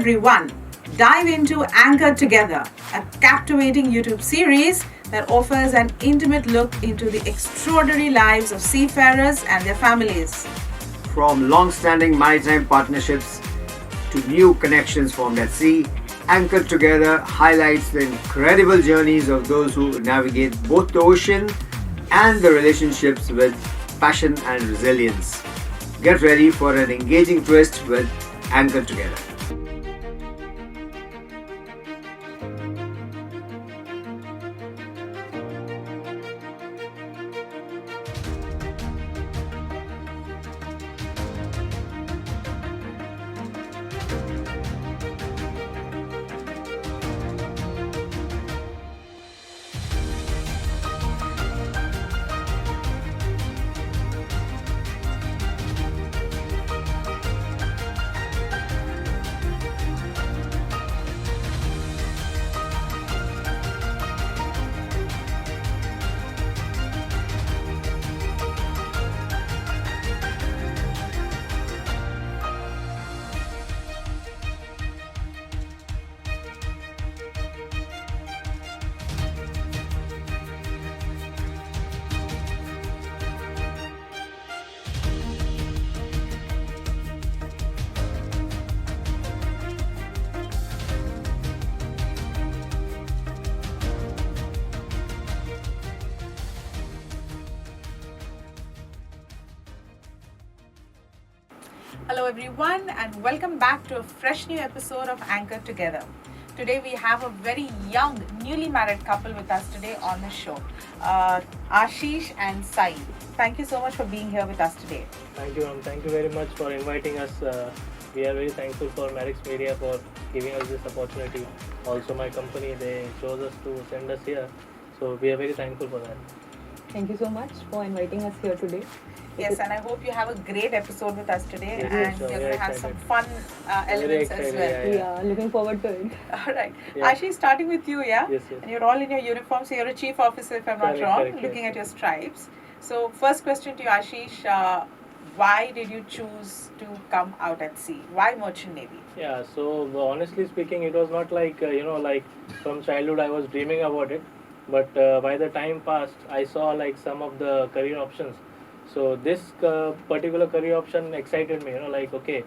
everyone. Dive into Anchor Together, a captivating YouTube series that offers an intimate look into the extraordinary lives of seafarers and their families. From long-standing maritime partnerships to new connections formed at sea, Anchored Together highlights the incredible journeys of those who navigate both the ocean and the relationships with passion and resilience. Get ready for an engaging twist with Anchored Together. Hello, everyone, and welcome back to a fresh new episode of Anchor Together. Today, we have a very young, newly married couple with us today on the show, Ashish and Sai. Thank you so much for being here with us today. Thank you, ma'am. Thank you very much for inviting us. We are very thankful for Marix Media for giving us this opportunity. Also, my company, they chose us to send us here. So, we are very thankful for that. Thank you so much for inviting us here today. Yes, and I hope you have a great episode with us today, Yes, and sure. you're We going are to have some excited. fun elements as excited, well. yeah. Looking forward to it. All right. Yeah. Ashish, starting with you, yeah? Yes, yes. And you're all in your uniform, so you're a chief officer, if I'm not Correct, wrong, correct, looking yes, at your yes. stripes. So, first question to you, Ashish. Why did you choose to come out at sea? Why Merchant Navy? Yeah, so honestly speaking, it was not like, like from childhood I was dreaming about it. But by the time passed, I saw like some of the career options. So this particular career option excited me, like, okay,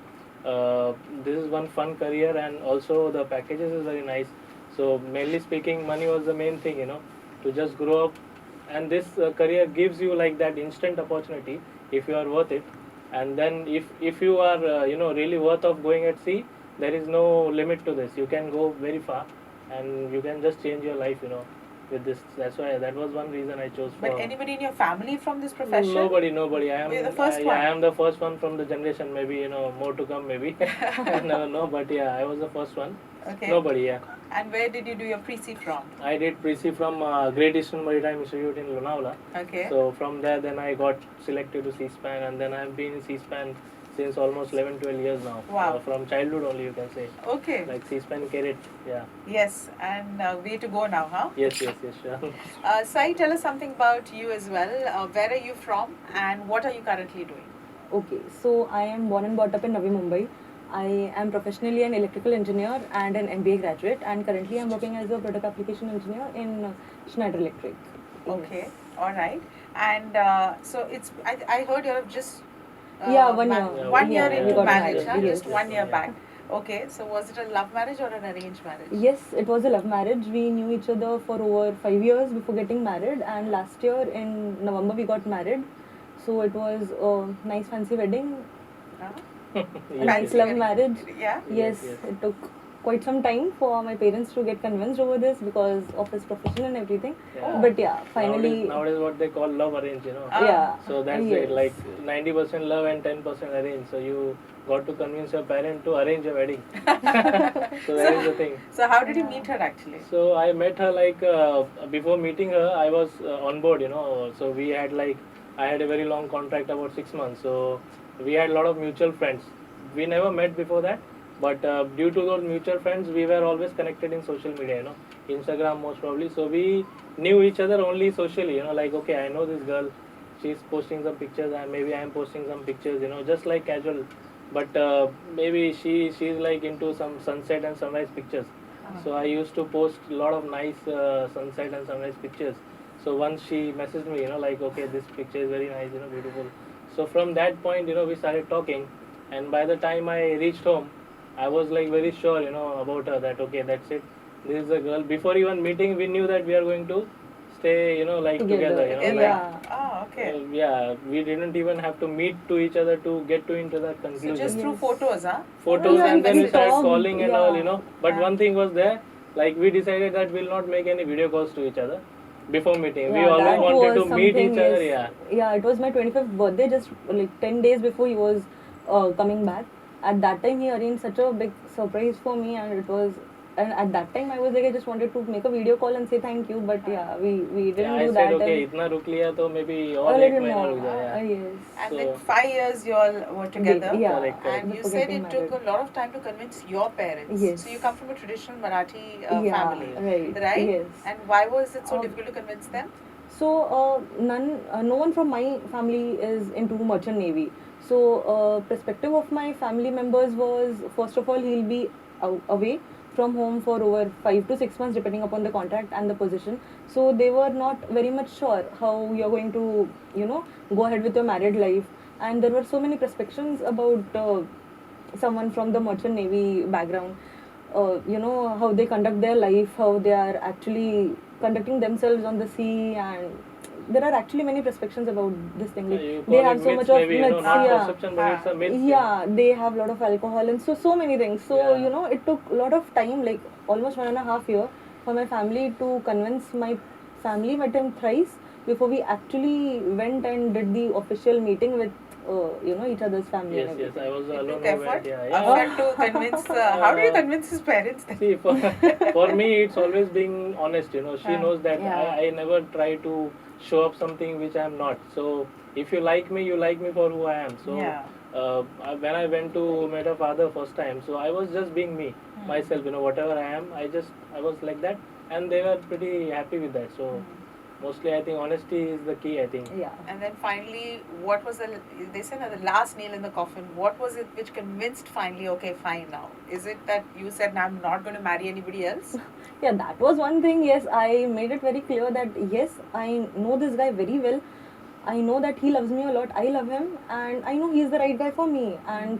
this is one fun career and also the packages is very nice. So mainly speaking, money was the main thing, to just grow up. And this career gives you like that instant opportunity if you are worth it. And then if you are, really worth of going at sea, there is no limit to this. You can go very far and you can just change your life, with this. That's why that was one reason I chose for. But anybody in your family from this profession? Nobody. I am. You're the first one. I am the first one from the generation. Maybe more to come. Maybe. No. But yeah, I was the first one. Okay. Nobody. Yeah. And where did you do your pre-C from? I did pre-C from Great Eastern Maritime Institute in Lonavala. Okay. So from there, then I got selected to C-SPAN, and then I've been in C-SPAN since almost 11-12 years now. Wow. From childhood only, you can say. Okay. Like C-SPAN cadet. Yeah. Yes, and way to go now, huh? Yes, sure. Sai, tell us something about you as well. Where are you from and what are you currently doing? Okay, so I am born and brought up in Navi Mumbai. I am professionally an electrical engineer and an MBA graduate, and currently I'm working as a product application engineer in Schneider Electric. Okay, all right. And so it's, I heard you're just 1 year. One year Yeah, into we got marriage, married. huh? Yes. Just 1 year Yeah. back. Okay, so was it a love marriage or an arranged marriage? Yes, it was a love marriage. We knew each other for over 5 years before getting married, and last year in November we got married. So it was a nice fancy wedding, Huh? a nice love marriage. Yeah. Yes, it took quite some time for my parents to get convinced over this because of his profession and everything. Yeah. But yeah, finally, Nowadays what they call love arrange, yeah. So that's Yes. it, like 90% love and 10% arrange. So you got to convince your parent to arrange a wedding. So that is the thing. So how did you meet her actually? So I met her like before meeting her, I was on board, So we had I had a very long contract, about 6 months. So we had a lot of mutual friends. We never met before that, but due to those mutual friends, we were always connected in social media, Instagram most probably. So we knew each other only socially, like, okay, I know this girl, she's posting some pictures and maybe I'm posting some pictures, just like casual. but maybe she's like into some sunset and sunrise pictures. So I used to post a lot of nice sunset and sunrise pictures. So once she messaged me, like, okay, this picture is very nice, beautiful. So from that point, we started talking, and by the time I reached home, I was like very sure, about her, that okay, that's it. This is the girl. Before even meeting, we knew that we are going to stay, like together, Together. like. Oh, okay. Yeah, we didn't even have to meet to each other to get to into that So conclusion. just through Yes. photos, huh? Photos, Yeah, and then we we started talked, calling and all, yeah. But Yeah. one thing was there, like we decided that we'll not make any video calls to each other before meeting. We Yeah, always that wanted was to meet something. each other. Yes. Yeah. Yeah, it was my 25th birthday, just like 10 days before he was coming back. At that time, he arranged such a big surprise for me, and it was. And at that time, I was like, I just wanted to make a video call and say thank you, but yeah, we Yeah, didn't I do said that. okay, And इतना रुक लिया तो maybe a और एक little महीना more. रुक जाए. Yeah. Yes. And So- then 5 years you all were together. Yeah. Correct, correct. And you Before said getting it took a married. lot of time to convince your parents. Yes. So you come from a traditional Marathi Yeah, family, right. right? Yes. And why was it so Um, difficult to convince them? So no one from my family is into merchant navy. So perspective of my family members was, first of all, he'll be away from home for over 5 to 6 months depending upon the contract and the position. So they were not very much sure how you're going to go ahead with your married life, and there were so many perspectives about someone from the merchant navy background. How they conduct their life, how they are actually conducting themselves on the sea, and there are actually many perspectives about this thing. Yeah, Like, you they call have it so myths, much of maybe, myths, not yeah. perception, but it's a myth. Yeah, they have a lot of alcohol and so many things. So Yeah. it took a lot of time, like almost 1.5 years, for my family to convince my family. Met him thrice before we actually went and did the official meeting with each other's family. Yes, and yes, I was It alone. took who went, effort. yeah, yeah. Effort to convince. How do you convince his parents then? See, for me, it's always being honest. She knows that Yeah. I never try to show up something which I am not. So if you like me for who I am. So Yeah. when I went to meet her father first time, so I was just being me, myself. Whatever I am, I was like that, and they were pretty happy with that. So mostly, I think honesty is the key. I think. Yeah. And then finally, what was they said the last nail in the coffin? What was it which convinced finally, okay, fine now? Is it that you said, no, I'm not going to marry anybody else? Yeah, that was one thing. Yes, I made it very clear that yes, I know this guy very well. I know that he loves me a lot. I love him, and I know he's the right guy for me. And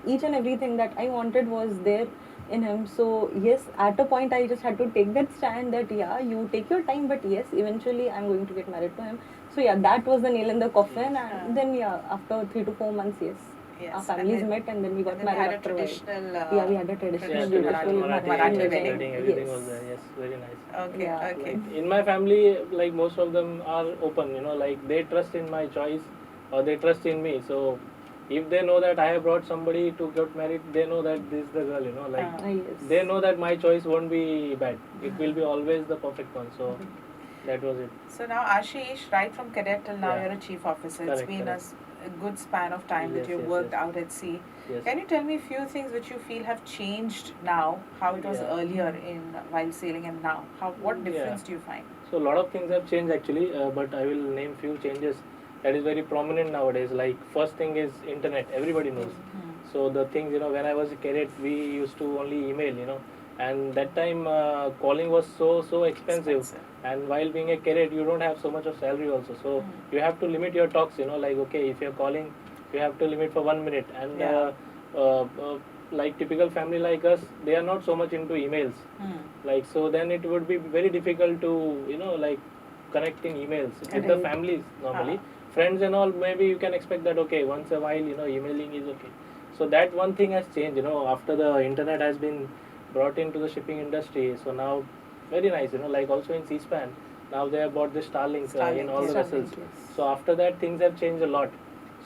each and everything that I wanted was there in him. So yes, at a point I just had to take that stand that yeah, you take your time, but yes, eventually I'm going to get married to him. So yeah, that was the nail in the coffin. And then yeah, after 3 to 4 months, yes. Yes. Our families met and then we got and then married had a after a while. traditional. Yeah, we had a traditional, Yeah, traditional beautiful Marathi wedding, wedding. everything Yes. was there. Yes, very nice. Okay, Yeah. okay. Like in my family, like most of them are open. Like they trust in my choice, or they trust in me. So if they know that I have brought somebody to get married, they know that this is the girl. Like Yes. they know that my choice won't be bad. It will be always the perfect one. So that was it. So now, Ashish, right from cadet till now, Yeah. you're a chief officer. It's Correct, been correct. a good span of time that Yes, you've yes, worked yes. out at sea. Yes. Can you tell me a few things which you feel have changed now, how it was Yeah. earlier in while sailing and now? What difference Yeah. do you find? So a lot of things have changed actually, but I will name few changes that is very prominent nowadays. Like first thing is internet. Everybody knows. So the things when I was a cadet, we used to only email. And that time calling was so expensive. And while being a cadet, you don't have so much of salary also. So you have to limit your talks. Like okay, if you're calling, you have to limit for 1 minute. And Yeah. like typical family like us, they are not so much into emails. Like so, then it would be very difficult to like connect in emails with the Right. families normally. Friends and all, maybe you can expect that okay, once a while emailing is okay. So that one thing has changed. After the internet has been brought into the shipping industry. So now very nice. Like also in C-SPAN, now they have bought the Starlink, in Starlink, all the yeah. vessels. Starlink, yes. So after that, things have changed a lot.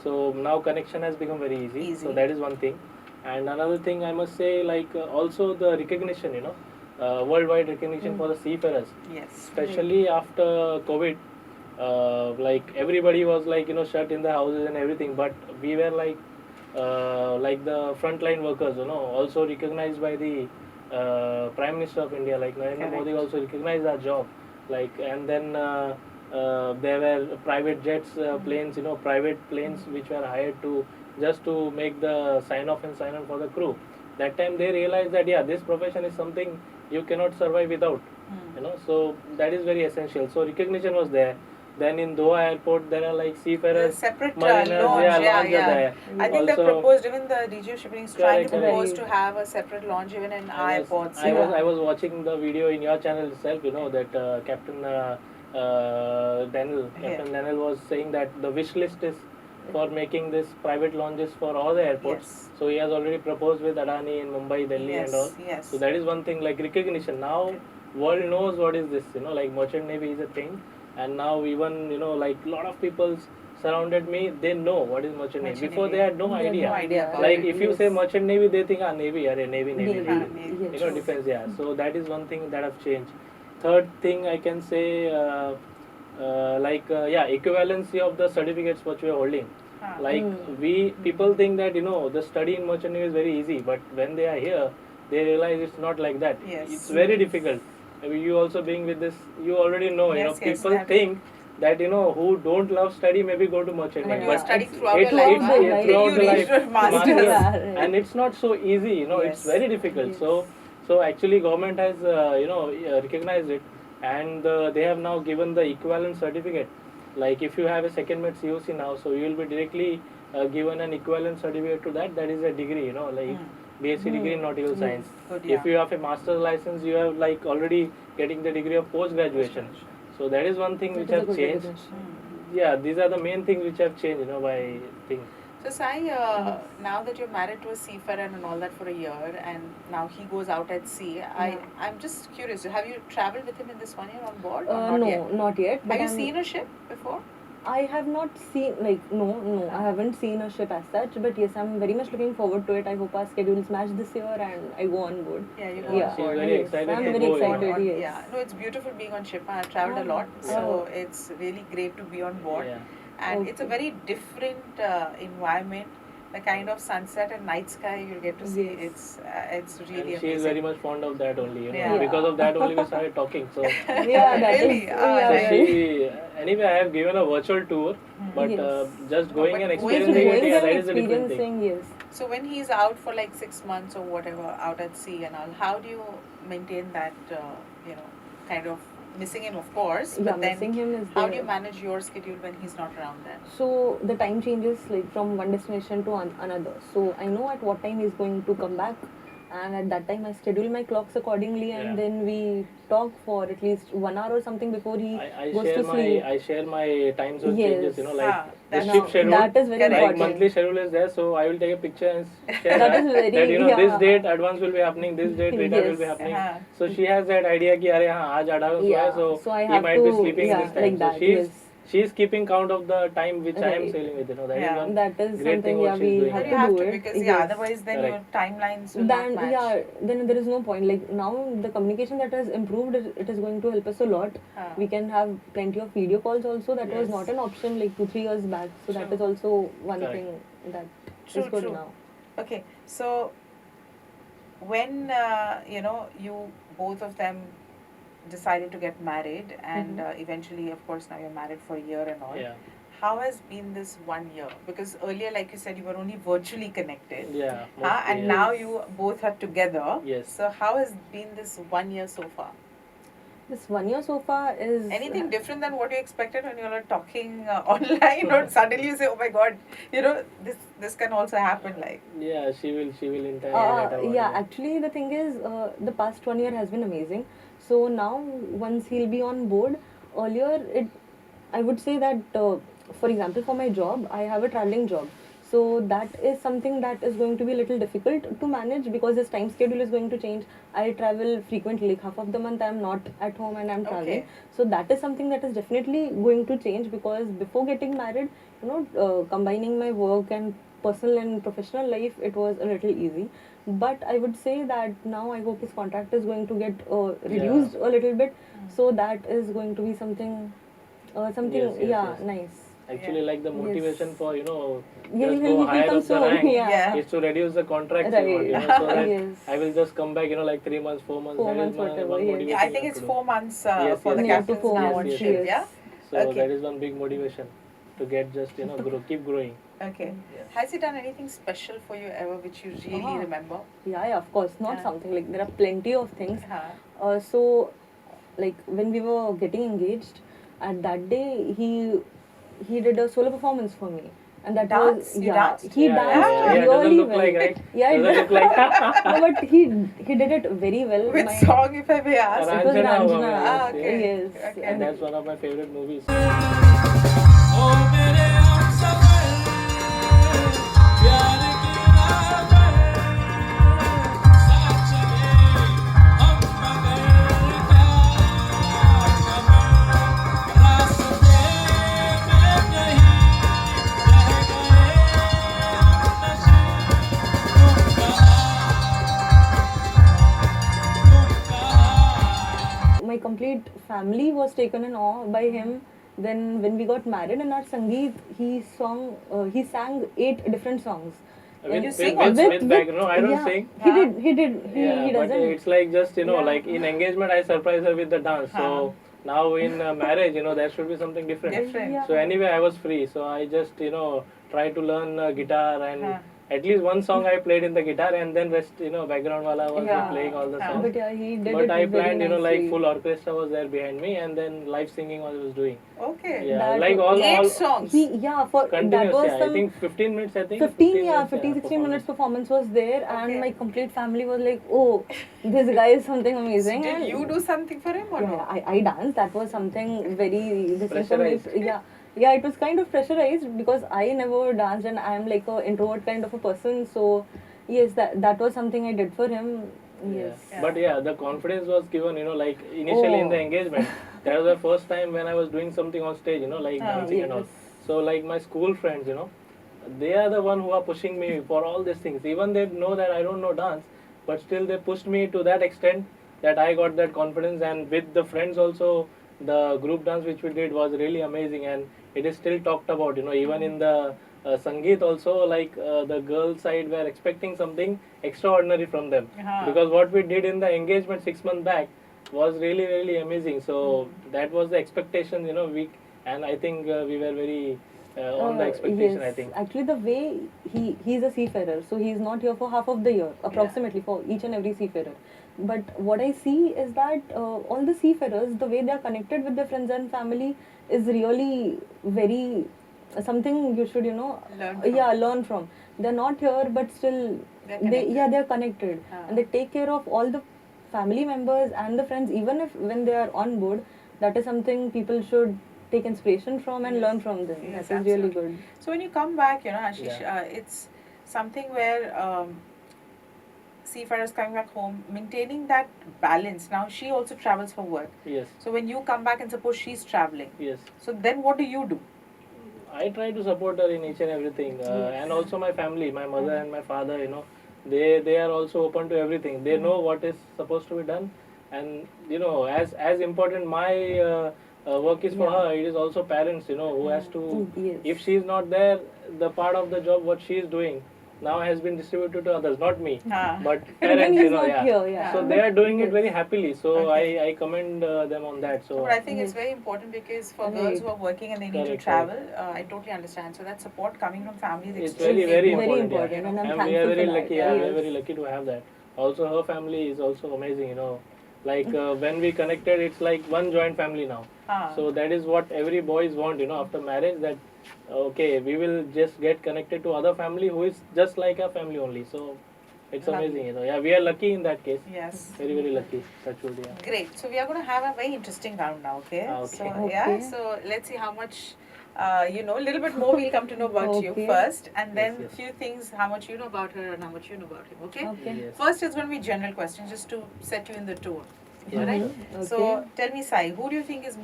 So now connection has become very easy. Easy. So that is one thing. And another thing I must say, like also the recognition, worldwide recognition for the seafarers, Yes. especially after COVID. Like everybody was like shut in the houses and everything, but we were like the frontline workers, also recognized by the Prime Minister of India, like Narendra Correct. Modi also recognized our job, like and then there were private jets, planes, private planes which were hired to just to make the sign off and sign on for the crew. That time they realized that yeah, this profession is something you cannot survive without. So that is very essential. So recognition was there. Then in Doha airport there are like The seafarers, separate mariners, launch, yeah, yeah, launch are yeah. there. I think they Also, proposed, even the DG of Shipping is trying to Correct, propose correct. to have a separate launch even in our airports. I was watching the video in your channel itself. That Captain Daniel, Yeah. Captain Daniel was saying that the wish list is for making this private launches for all the airports. Yes. So he has already proposed with Adani in Mumbai, Delhi, Yes, and all. yes. So that is one thing, like recognition. Now world knows what is this. Like merchant navy is a thing, and now even like lot of people surrounded me, they know what is merchant navy. Merchant Before navy. they had no They have idea. no idea about Like it. if you say merchant navy, they think navy, navy. Navy, yes. True. Defense, yeah. So that is one thing that have changed. Third thing I can say, equivalency of the certificates which we are holding. Like we people think that the study in merchant navy is very easy, but when they are here, they realize it's not like that. Yes. It's very difficult. Maybe you also being with this, you already know. Yes, yes, People that- think that who don't love study maybe go to merchant But navy. you are But studying it's- throughout it's- your life, it's- huh? yeah, Till throughout you the reach life. your masters. Yeah, right. And it's not so easy. Yes. It's very difficult. Yes. So actually government has recognized it, and they have now given the equivalent certificate. Like if you have a second mate COC now, so you will be directly given an equivalent certificate to that. That is a degree. Like BSc degree in nautical science. Good, If you have a master's license, you have like already getting the degree of post graduation. So that is one thing which That is a have good changed. recognition. Yeah, these are the main things which have changed. By things. So Sai, now that you're married to a seafarer and all that for a year, and now he goes out at sea, I'm just curious. Have you traveled with him in this 1 year on board, or not No, yet? not yet. But Have you I'm- seen a ship before? I have not seen, no, I haven't seen a ship as such, but yes, I'm very much looking forward to it. I hope our schedules match this year and I go on board. Yeah, you go Yeah. on She's board. very Yes, excited I'm to very go. excited. Yes. Yeah, no, it's beautiful being on ship. I've traveled a lot, Yeah. so it's really great to be on board. Yeah. And it's a Okay. very different environment. The kind of sunset and night sky you'll get to see. Yes. It's really And she is amazing. very much fond of that only. Yeah. Because of that only we started talking. So, Yeah, that Really? is. Ah, yeah, so nice. she anyway, I have given a virtual tour, but Yes. just going But and going Just experiencing going it, yeah, there that is a different thing. experiencing, yes. So when he's out for like 6 months or whatever, out at sea and all, how do you maintain that, kind of missing him, of course, Yeah, but then missing him is how do there. you manage your schedule when he's not around then? So the time changes like from one destination to another. So I know at what time he's going to come back, and at that time I schedule my clocks accordingly, and Yeah. then we talk for at least 1 hour or something before he I goes share to sleep. I share my time zone Yes. changes. Like Ah, the that's ship now- schedule. That is very Correct. Like important. monthly schedule is there, so I will take a picture and share That is very- that this yeah. date advance will be happening, this date return will be Yes. happening. Uh-huh. So she has that idea कि अरे हाँ आज advance हुआ है, Yeah, so, so I he have might be to- sleeping yeah, this time. like that, So she is yes. keeping count of the time which I am Right. sailing with. That Yeah. is one That is great something, thing yeah, what she's we doing. But have you have do to, it, because yes. otherwise then your Correct. timelines will Then not match. yeah, then there is no point. Like now the communication that has improved, it is going to help us a lot. Ah. We can have plenty of video calls also. That was Yes. not an option like 2-3 years back. So that True. is also one Correct. thing that True, is good true. now. Okay, so when you both of them decided to get married, and eventually, of course, now you're married for a year and all. Yeah. How has been this 1 year? Because earlier, like you said, you were only virtually connected. Yeah. And mostly, now yes. you both are together. Yes. So how has been this 1 year so far? This 1 year so far is Anything different than what you expected when you were talking online, or suddenly you say, "Oh my God, this can also happen." Like, Yeah, she will entirely let her yeah, order. actually the thing is the past 1 year has been amazing. So now once he'll be on board, earlier I would say that for example for my job I have a traveling job. So that is something that is going to be a little difficult to manage because his time schedule is going to change. I travel frequently, like half of the month I am not at home and I'm traveling. Okay. So that is something that is definitely going to change because before getting married, combining my work and personal and professional life, it was a little easy. But I would say that now I hope his contract is going to get reduced a little bit. So that is going to be something, Yes, yes. nice. Actually, like the motivation for Yeah, just he go will higher come up the soon. rank Yeah. is to reduce the contracts. Right. So that Yes. I will just come back. Like 3 months, 4 months. 4 that is months, my whatever, one yes. motivation yeah, I you think have it's to do. 4 months Yes, for the yes, Near to captains 4 now on months, ship. yes. Yeah. So Okay. that is one big motivation to get just keep growing. Okay. Yes. Has he done anything special for you ever which you really remember? Yeah, of course. Not Yeah. something like there are plenty of things. Uh-huh. So, like when we were getting engaged, at that day he did a solo performance for me, and that Dance? was You yeah danced? he Yeah, danced yeah. Doesn't really look well. like, right? Yeah, it Doesn't look like. no, but he did it very well. Which song, if I may ask? It was Ranjana Ranjana. Bhave, Ah, okay. Yes. Okay. And that's one of my favorite movies. My complete family was taken in awe by him. Then when we got married in our Sangeet, he sang 8 different songs. With, you sing with, also? with background, I don't yeah, sing. He did. He Yeah, but doesn't. it's like just Yeah. like in engagement, I surprise her with the dance. Huh. So now in marriage, there should be something different. Different. Yeah. So anyway, I was free, so I just try to learn guitar, and Huh. at least one song I played in the guitar, and then rest background wala was Yeah. playing all the Huh. songs. But yeah, he did But it I very planned, nicely. like full orchestra was there behind me, and then live singing I was doing. Okay. Yeah, That like was- all 8 songs. for that continuous. was Yeah, I some think 15 minutes. I think 15 minutes, 15 16 minutes performance was there, Okay. and my complete family was like, oh, this guy is something amazing. Did and you do something for him or yeah, no? I danced. That was something very different for me. Pressurized. Yeah, it was kind of pressurized because I never danced, and I'm like a introvert kind of a person. So yes, that was something I did for him. Yes. Yeah. But yeah, the confidence was given, like initially in the Oh. engagement. That was the first time when I was doing something on stage, like Ah, dancing and all. yes. So like my school friends, they are the one who are pushing me for all these things. Even they know that I don't know dance, but still they pushed me to that extent that I got that confidence. And with the friends also, the group dance which we did was really amazing, and it is still talked about. Even in the Sangeet also, like the girl side were expecting something extraordinary from them, Uh-huh. because what we did in the engagement 6 months back was really really amazing. So that was the expectation, and I think we were very on the expectation. Yes. I think. Actually, the way he's a seafarer, so he's not here for half of the year, approximately for each and every seafarer. But what I see is that all the seafarers, the way they are connected with their friends and family, is really very something you should Learn from. learn from. They're not here, but still They're connected. they're connected, Ah. and they take care of all the family members and the friends, even if when they are on board. That is something people should take inspiration from and Yes. learn from them. Yes, That is really absolutely. good. So when you come back, Ashish, Yeah. it's something where seafarers coming back home, maintaining that balance. Now she also travels for work. Yes. So when you come back and suppose she's traveling, Yes. so then what do you do? I try to support her in each and everything, and also my family, my mother and my father. They are also open to everything. They know what is supposed to be done, and as important my work is for Yeah. her, it is also parents, who has to. Yes. If she is not there, the part of the job what she is doing now has been distributed to others, not me, Ah. but When parents. he's not here, yeah. So But they are doing it yes. very happily. So Okay. I commend them on that. So. But I think it's Yes. very important because for Right. girls who are working and they need Correct, to travel, I totally understand. So that support coming from family is It's very extremely very Very important, important, yeah. and I'm we are thankful very for that. lucky. Yeah, we are Yes. very lucky to have that. Also, her family is also amazing. Like when we connected, it's like one joint family now. Ah. So that is what every boys want. After marriage, that okay, we will just get connected to other family who is just like our family only. So it's Lovely. amazing. Yeah, we are lucky in that case. Yes. Very very lucky. That's what. Yeah. Great. So we are going to have a very interesting round now, okay? Ah, okay. So yeah. Okay. So let's see how much a little bit more we'll come to know about you Okay. first, and then Yes, yes. few things how much you know about her and how much you know about him. Okay. Okay. Yes. First is going to be general questions just to set you in the tone. Yeah, Alright. sure. So Okay. tell me, Sai, who do you think is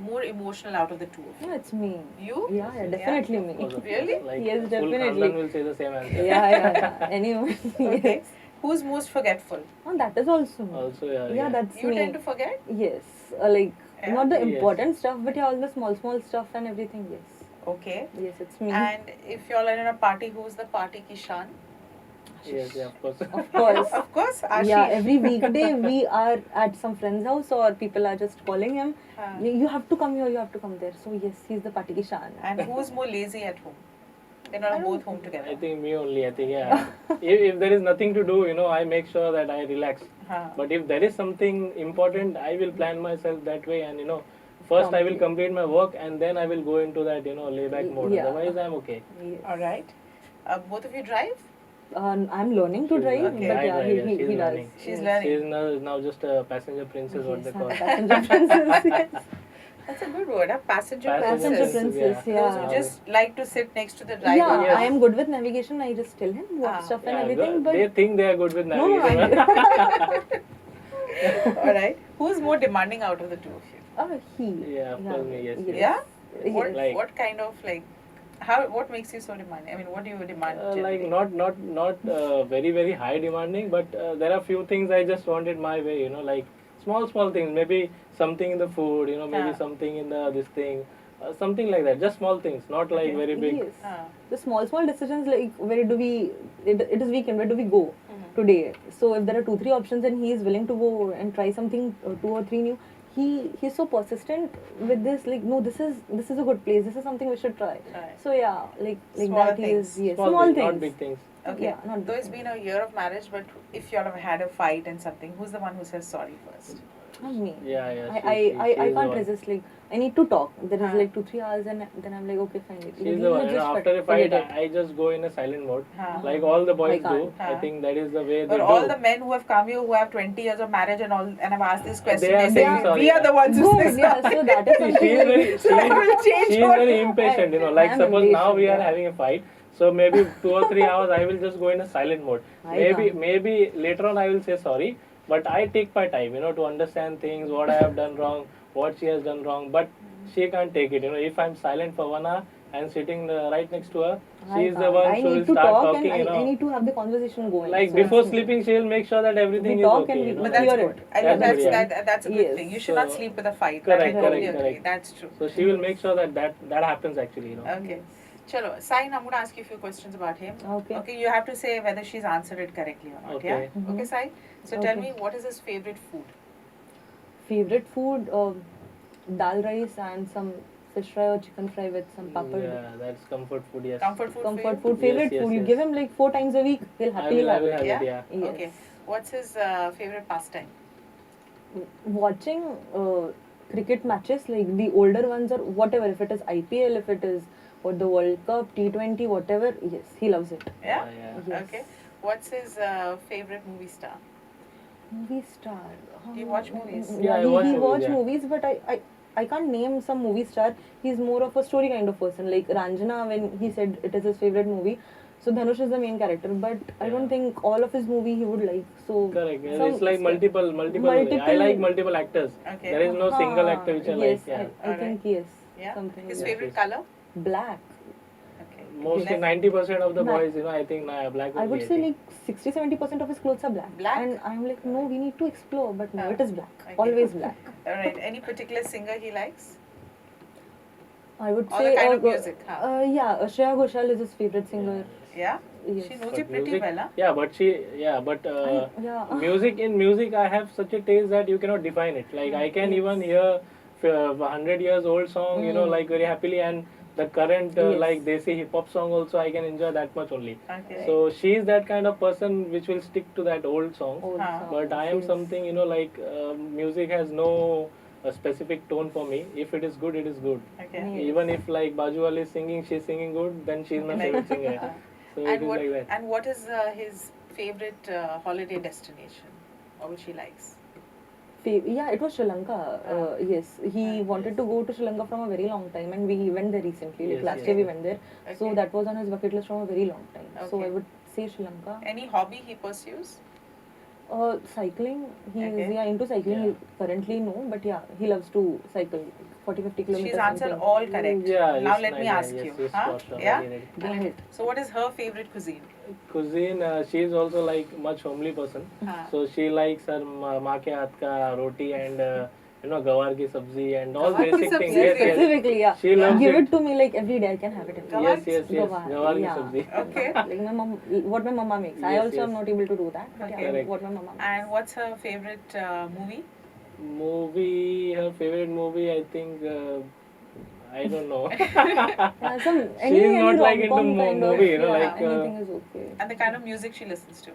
more emotional out of the two of you? Yeah, it's me. You? Yeah, definitely Of course, me. of Really? course. Like, Yes, full definitely. Khandan will say the same answer. Yeah. Anyone. Okay. Yes. Who's most forgetful? Oh, that is also me. Also, Yeah, that's You me. tend to forget? Yes. Like Yeah? not the Yes. important stuff, but yeah, all the small stuff and everything. Yes. Okay. Yes, it's me. And if you're in a party, who's the party ki shan? Yes, yeah, of course. Of course. Of course, Ashish. Yeah, every weekday we are at some friend's house or people are just calling him. You have to come here, you have to come there. So yes, he's the party ki shaan. And who's more lazy at home? They're not both home together. I think me only. I think yeah. if there is nothing to do, I make sure that I relax. But if there is something important, I will plan myself that way, and first I will complete my work, and then I will go into that layback mode. Yeah. Otherwise, I'm okay. Yes. All right. Both of you drive? I'm learning to drive, okay. but I yeah, drive, he she's does. learning. She's Yes. learning. She's now just a passenger princess, what they Yes, call. passenger princess. Yes. That's a good word, a passenger Passenger princess. princess, yeah. Those yeah. who just like to sit next to the driver. Yeah, Yes. I am good with navigation. I just tell him what stuff and Yeah, everything. But they think they are good with no, navigation. All right. Who's more demanding out of the two of you? he. Yeah, of course, me, yes, yes. Yeah? Yes. What, Like- what kind of what makes you so demanding? I mean, what do you demand? Like generally? not very very high demanding, but there are few things I just want it my way. Like small things. Maybe something in the food. Maybe Ah. something in the this thing. Something like that. Just small things. Not like Okay. very big. Yes. Ah. The small decisions like where do we? It is weekend. Where do we go Mhm. today? So if there are 2-3 options and he is willing to go and try something 2 or 3 new, he's so persistent with this. Like no, this is a good place. This is something we should try. Right. So yeah, like Small that he things. is yes Small things, not big things. Okay. Yeah, not Though big it's things. been a year of marriage, but if y'all have had a fight and something, who's the one who says sorry first? Not me. Yeah, yeah. I she's the can't one. resist. Like I need to talk. There is Huh. like 2-3 hours, and then I'm like, okay, fine. She's the one. After a fight, I just go in a silent mode. Huh. Like all the boys I do. can't. I Huh. think that is the way they Or do. all the men who have come here who have 20 years of marriage and all, and have asked this question, They are say, saying sorry. we are the ones who say Good, yeah. sorry. So that is something. She's very, So I will change she's what- very impatient, I Like am suppose now we are impatient, yeah. having a fight, so maybe 2 or 3 hours I will just go in a silent mode. I can't. Maybe later on I will say sorry, but I take my time, to understand things, what I have done wrong, what she has done wrong. But she can't take it, If I'm silent for 1 hour and sitting right next to her, she is the one I who will need to start talk talking, and I need to have the conversation going. Like So before that's- sleeping, she will make sure that everything We is talk okay. and we- But But that's hear good. it. I think That's good, yeah. that's a good Yes. thing. You should not So- sleep with a fight. Correct, that I totally correct, agree. correct. That's true. So she will make sure that happens actually, Okay. Chalo, Sain, I'm going to ask you a few questions about him. Okay. Okay, you have to say whether she's answered it correctly or not. Okay. Yeah? Mhm. Okay, Sai. So tell Okay. me, what is his favorite food? Favorite food, dal rice and some fish fry or chicken fry with some papad. Yeah, that's comfort food, yes. Comfort food for Comfort you? food, favorite Yes, food. You yes. give him like 4 times a week, he'll happily I have will it. have Yeah? it, yeah. Yes. Okay. What's his favorite pastime? Watching cricket matches, like the older ones or whatever, if it is IPL, if it is or the World Cup, T20, whatever, yes, he loves it. Yeah? Yeah. Yes. Okay. What's his favorite movie star? Movie star. Do you watch movies? Yeah, I he watch movies, watch yeah. movies, but I can't name some movie star. He's more of a story kind of person. Like Ranjana, when he said it is his favorite movie, so Dhanush is the main character. But I Yeah. don't think all of his movie he would like. So Correct. Yeah, some- it's like multiple. I Multiple- like multiple actors. Okay. There is no single actor which I yes, like. Yeah. I think yes. Yeah? Something His like favorite Yes. color? black. Okay. Mostly Left- 90% of the Black. boys, I think black. I only, would say think. like 60-70% of his clothes are black. Black? And I'm like, no, we need to explore. But no, Ah, it is black. okay. Always black. All right. Any particular singer he likes? I would Or say. the kind of music, huh? Yeah, Shreya Ghoshal is his favorite singer. Yeah? Yes. She knows But it pretty music- well, huh? Yeah, but Yeah. music, I have such a taste that you cannot define it. Like I can Yes. even hear 100 years old song, like very happily, and the current Yes. like they say hip hop song also I can enjoy that much only. Okay. So she is that kind of person which will stick to that old song. Old Huh. song. But I am Yes. something, like music has no specific tone for me. If it is good, it is good. Okay. Yes. Even if like Bajuwal is singing, she's singing good, then she's my Like- favorite singer. So it And is what, like that. and what is his favorite holiday destination, or which he likes? Yeah, it was Sri Lanka. Yes, he Ah, wanted to go to Sri Lanka from a very long time, and we went there recently. Like Yes, last yes. year we went there, so Okay. that was on his bucket list from a very long time. So Okay. I would say Sri Lanka. Any hobby he pursues? Cycling. He Okay. is into cycling. Yeah. Currently no, but yeah, he loves to cycle 40-50 kilometers. She's answered something. all correct. Yeah, Now yes, let me nice, ask yes, you. yes, Huh? for sure, Yeah? very right. Go ahead. So what is her favorite cuisine? Cuisine, she is also like much homely person. Huh. So she likes her maa ke haath ka roti and gawar ki sabzi and all Gawar ki basic things. sabzi, Yes, yes. Specifically, yeah. She loves Give it. it to me like every day. I can have it. Every day. Gawar Yes, yes, yes. Gawar ki yeah. sabzi. Okay. Like my mom, what my mama makes. I Yes, also am yes. not able to do that. But Okay. yeah, Correct. what my mama makes. And what's her favorite movie? Her favorite movie, I think, I don't know. Yeah, She is not like into rom-com kind of, movie, yeah, like anything is okay. And the kind of music she listens to.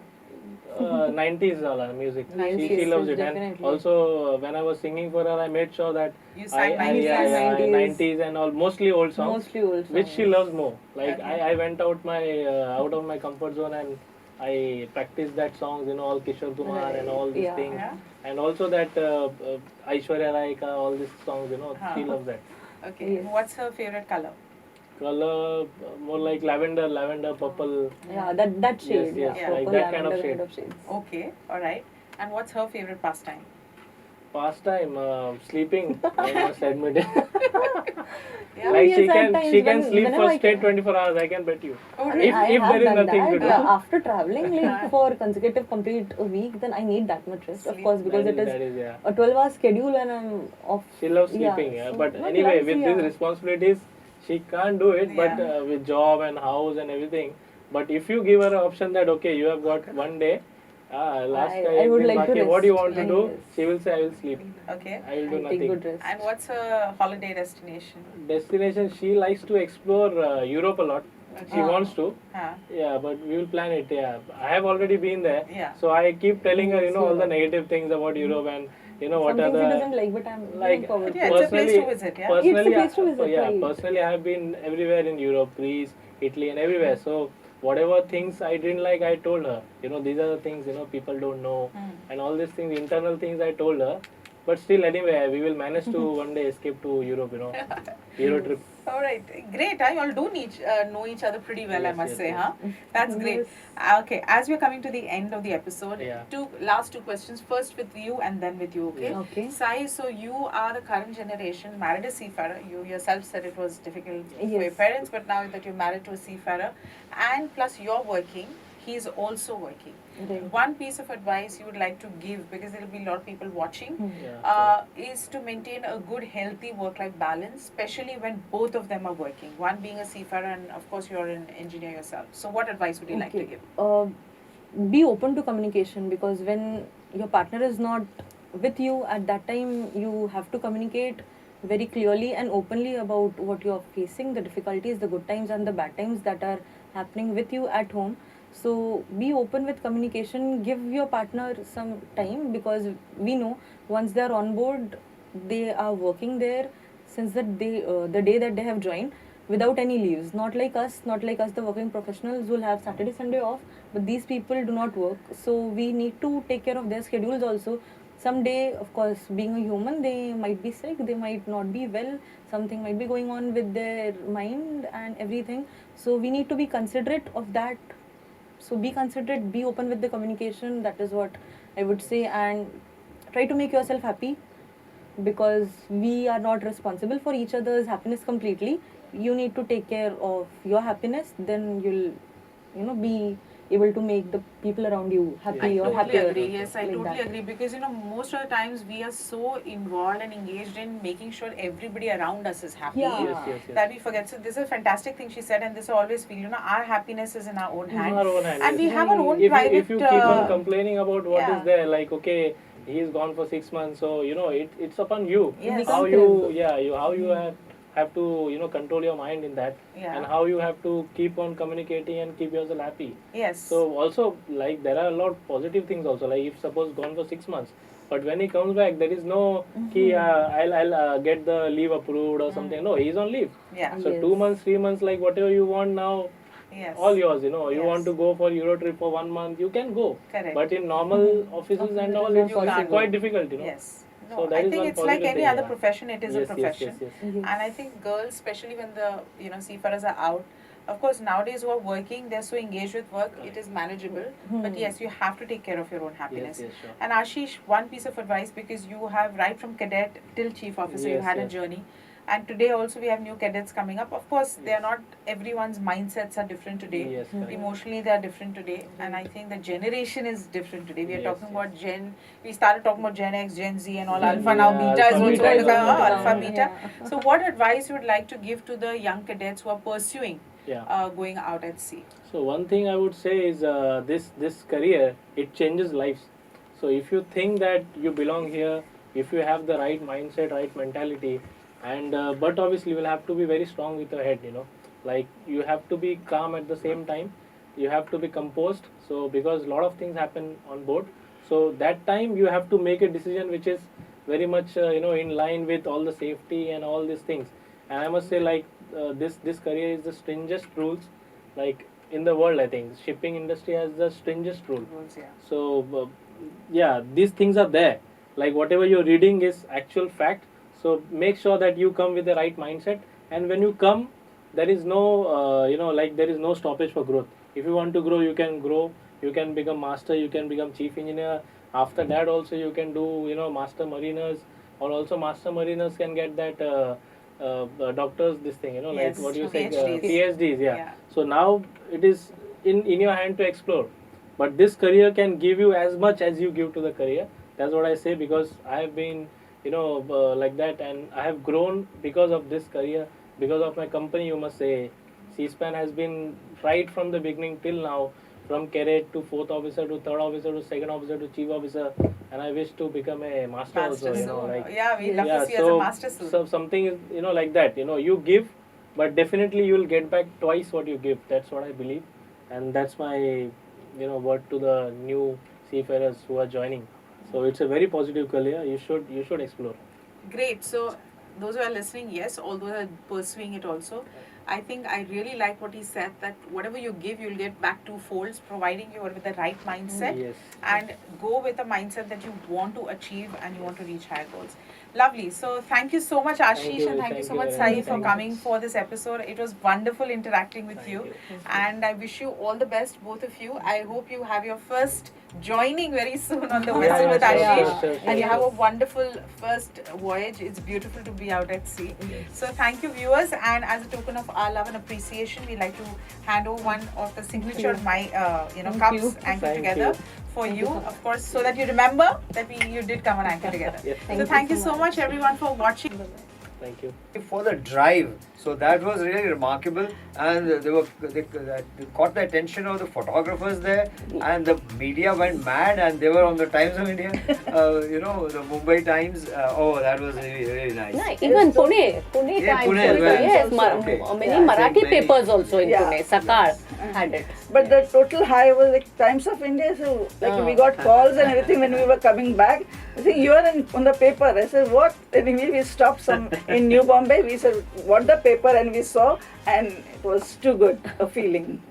90s wala music. Nineties, She loves yes, it. And definitely. also, when I was singing for her, I made sure that You sang 90s. yeah, 90s. 90s and all, mostly old songs. Mostly old songs. Which she loves more. Like Okay. I went out of my comfort zone and I practiced that songs, all Kishore Kumar and all these Yeah. things. Yeah. And also that Aishwarya Rai ka, all these songs, Huh. she loves that. Okay. Yes. What's her favorite color? Color more like lavender, purple. Yeah, that shade. yes, yeah, like purple that kind of lavender shade. shades. Okay. All right. And what's her favorite pastime? Pastime, sleeping. I must admit it. Yeah. Like Yes, she at can times sleep whenever for I straight can. 24 hours. I can bet you. Oh, I really? mean, I if have there is done nothing to that. do. After traveling like for consecutive complete a week, then I need that much rest, of Sleep. course, because it That is is, yeah. a 12-hour schedule and I'm off. She loves sleeping, yeah. so But not anyway, loves, with yeah. these responsibilities, she can't do it. But Yeah. with job and house and everything. But if you give her an option that okay, you have got one day, last I would like to what do you rest. want to do? Yes. She will say, I will sleep. Okay. I will do I take nothing. good rest. And what's her holiday destination? Destination, she likes to explore Europe a lot. She Okay. wants to. Huh. Yeah, but we will plan it. Yeah, I have already been there. Yeah. So I keep telling her, Yes, all the Europe. negative things about Europe and what Some are things he the doesn't like, but I'm like looking forward Yeah, to it's a place to visit, yeah? It's a Personally, place to visit, yeah, right. personally, I have been everywhere in Europe, Greece, Italy, and everywhere. So whatever things I didn't like, I told her. These are the things people don't know, and all these things, internal things, I told her. But still, anyway, we will manage to one day escape to Europe. Euro trip. All right, great. You all do know each other pretty well, I Yes, must yes, say, yes. huh? That's great. Yes. Okay, as we're coming to the end of the episode, Yeah. last two questions. First with you and then with you, okay? Yes. Okay. Sai, so you are the current generation, married a seafarer. You yourself said it was difficult for your Yes. parents, but now that you're married to a seafarer, and plus you're working, he's also working. Right. One piece of advice you would like to give, because there will be a lot of people watching, Yeah. is to maintain a good, healthy work-life balance, especially when both of them are working. One being a seafarer, and of course you're an engineer yourself. So, what advice would you like to give? Be open to communication, because when your partner is not with you at that time, you have to communicate very clearly and openly about what you're facing, the difficulties, the good times and the bad times that are happening with you at home. So be open with communication, give your partner some time, because we know once they're on board, they are working there since the day that they have joined, without any leaves. Not like us, the working professionals will have Saturday, Sunday off, but these people do not work. So we need to take care of their schedules also. Someday, of course, being a human, they might be sick, they might not be well, something might be going on with their mind and everything. So we need to be considerate of that. So be considerate, be open with the communication. That is what I would say, and try to make yourself happy, because we are not responsible for each other's happiness completely. You need to take care of your happiness, then you'll be able to make the people around you happy I or totally happier. agree. Yes, I like totally that. agree, because most of the times we are so involved and engaged in making sure everybody around us is happy. Yeah. Yes. That we forget. So this is a fantastic thing she said, and this I always feel, our happiness is in our own In hand, our own hand, and yes. we have our own If private. you keep on complaining about what yeah. is there, like okay, he is gone for 6 months, so it's upon you. Yes. How We you can't how you have to control your mind in that, Yeah. and how you have to keep on communicating and keep yourself happy. Yes. So also, like, there are a lot of positive things also, like if suppose gone for 6 months, but when he comes back, there is no key. I'll get the leave approved or something. No, he's on leave. yeah. So Yes. 2 months, 3 months, like whatever you want now, Yes. all yours. You Yes. want to go for Euro trip for 1 month, you can go. Correct. But in normal offices and all, it's You can't quite go. difficult. Yes. No, So that I is think one it's like positive any thing, other yeah. profession. It is a profession. Yes. Yes. And I think girls, especially when the seafarers are out, of course nowadays who are working, they're so engaged with work, it is manageable. But yes, you have to take care of your own happiness. Yes, sure. And Ashish, one piece of advice, because you have right from cadet till chief officer, you've Yes, had a yes. journey. And today also we have new cadets coming up. Of course, they are not, everyone's mindsets are different today. Yes, correct. Emotionally they are different today, and I think the generation is different today. We are Yes, talking yes. about we started talking about Gen X, Gen Z and all. Yeah, Alpha now, yeah, beta is alpha, also beta going is to come, also alpha, there. beta. Yeah. So what advice you would like to give to the young cadets who are pursuing Yeah. going out at sea? So one thing I would say is this career, it changes lives. So if you think that you belong here, if you have the right mindset, right mentality, and but obviously you will have to be very strong with your head. Like you have to be calm at the same time. You have to be composed. So because a lot of things happen on board, so that time you have to make a decision which is very much in line with all the safety and all these things. And I must say, like this career is the stringent rules, like in the world. I think shipping industry has the stringent rule. Rules, yeah. So yeah, these things are there. Like whatever you're reading is actual fact. So make sure that you come with the right mindset, and when you come, there is no like there is no stoppage for growth. If you want to grow, you can grow. You can become master. You can become chief engineer. After that, also you can do master mariners, or also master mariners can get that. Doctors, this thing, Yes, like what you say, PhDs. PhDs, yeah. Yeah. So now it is in your hand to explore, but this career can give you as much as you give to the career. That's what I say, because I have been like that, and I have grown because of this career, because of my company. You must say C-SPAN has been right from the beginning till now, from cadet to fourth officer to third officer to second officer to chief officer, and I wish to become a master, Master also. soon. Like Yeah, we love yeah, to see as a master soon. so something is like that. You give, but definitely you will get back twice what you give. That's what I believe, and that's my word to the new seafarers who are joining. So it's a very positive career. You should explore. Great. So those who are listening, yes, all those are pursuing it also. I think I really like what he said, that whatever you give, you'll get back two folds, providing you are with the right mindset Yes. and go with a mindset that you want to achieve and you want to reach higher goals. Lovely. So thank you so much, Ashish, and thank you so much, very Sai, much. for Thank you. coming for this episode. It was wonderful interacting with Thank you. you. And I wish you all the best, both of you. I hope you have your first joining very soon on the vessel with sure, Ashish, sure, and you sure. have a wonderful first voyage. It's beautiful to be out at sea. So thank you, viewers, and as a token of our love and appreciation, we like to hand over one of the signature cups you. anchored Thank together you. for you, of course, so that you remember that you did come on Anchor together. Yes. So thank you so much, everyone, for watching. Thank you. For the drive. So that was really remarkable, and they caught the attention of the photographers there, and the media went mad, and they were on the Times of India, the Mumbai Times. Oh, that was really, really nice. No, even Pune Yeah, Times Pune as also, well. yes, Okay. many Yeah, I Marathi think many. papers also in Yeah. Pune, Sakar had it. But the total high was like Times of India, so like we got calls and everything when we were coming back. I think you are on the paper. I said, what? Anyway, we stopped some in New Bombay. We said, what the paper? And we saw, and it was too good a feeling.